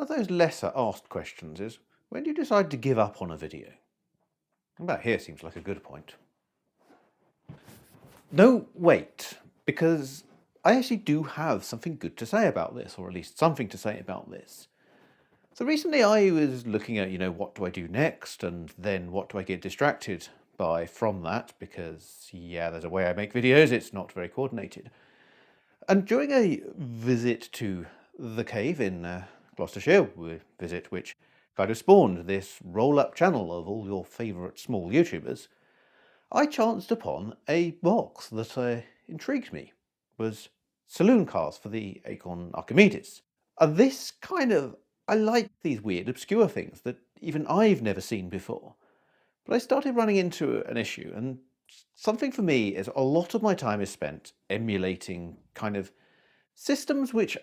One of those lesser asked questions is, when do you decide to give up on a video? About here seems like a good point. No, wait, because I actually do have something good to say about this, or at least something to say about this. So recently I was looking at, what do I do next, and then what do I get distracted by from that, because, yeah, there's a way I make videos, it's not very coordinated. And during a visit to the cave in Gloucestershire, a visit which kind of spawned this roll-up channel of all your favourite small YouTubers, I chanced upon a box that intrigued me. It was Saloon Cars for the Acorn Archimedes. And I like these weird, obscure things that even I've never seen before. But I started running into an issue, and something for me is a lot of my time is spent emulating kind of systems which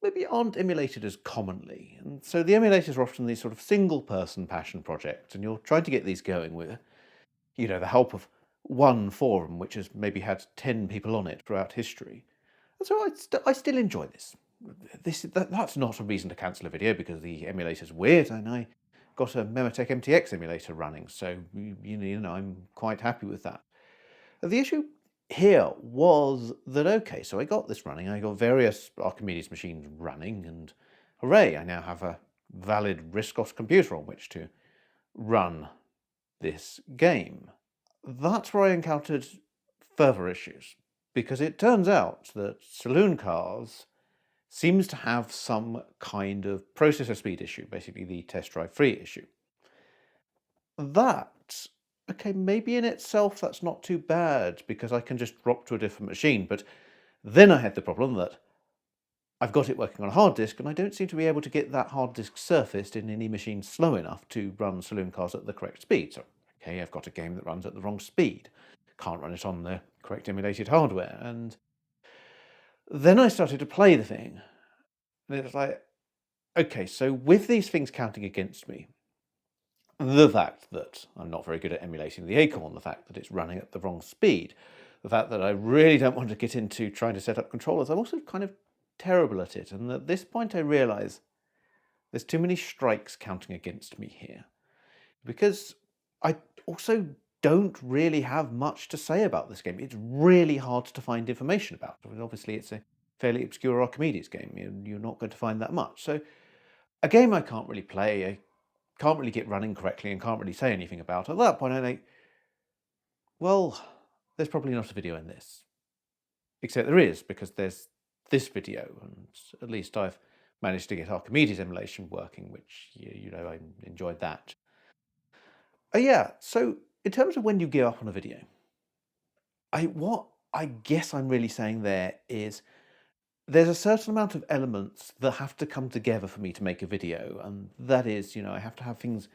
maybe aren't emulated as commonly. And so the emulators are often these sort of single-person passion projects, and you're trying to get these going with, the help of one forum which has maybe had 10 people on it throughout history. And so I still enjoy this. That's not a reason to cancel a video because the emulator's weird, and I got a Mematech MTX emulator running, so I'm quite happy with that. The issue here was that, okay, so I got this running, I got various Archimedes machines running, and hooray, I now have a valid RISC-OS computer on which to run this game. That's where I encountered further issues, because it turns out that Saloon Cars seems to have some kind of processor speed issue, basically the test drive free issue. That, okay, maybe in itself that's not too bad, because I can just drop to a different machine, but then I had the problem that I've got it working on a hard disk, and I don't seem to be able to get that hard disk surfaced in any machine slow enough to run Saloon Cars at the correct speed. So, okay, I've got a game that runs at the wrong speed. Can't run it on the correct emulated hardware. And then I started to play the thing, and it's like, okay, so with these things counting against me, the fact that I'm not very good at emulating the Acorn, the fact that it's running at the wrong speed, the fact that I really don't want to get into trying to set up controllers, I'm also kind of terrible at it. And at this point I realise there's too many strikes counting against me here. Because I also don't really have much to say about this game. It's really hard to find information about. I mean, obviously it's a fairly obscure Archimedes game. You're not going to find that much. So a game I can't really play, I can't really get running correctly, and can't really say anything about. At that point I think, well, there's probably not a video in this. Except there is, because there's this video, and at least I've managed to get Archimedes emulation working, which, I enjoyed that. Yeah, so in terms of when you give up on a video, what I guess I'm really saying there is there's a certain amount of elements that have to come together for me to make a video, and that is, I have to have things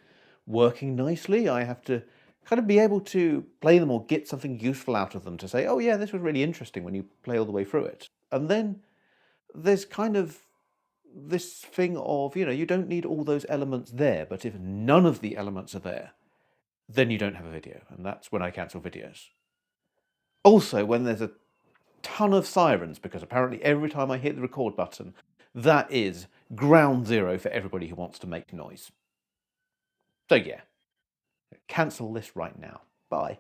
working nicely. I have to kind of be able to play them or get something useful out of them to say, oh yeah, this was really interesting when you play all the way through it. And then there's kind of this thing of, you don't need all those elements there, but if none of the elements are there, then you don't have a video, and that's when I cancel videos. Also, when there's a ton of sirens, because apparently every time I hit the record button, that is ground zero for everybody who wants to make noise. So yeah, cancel this right now. Bye.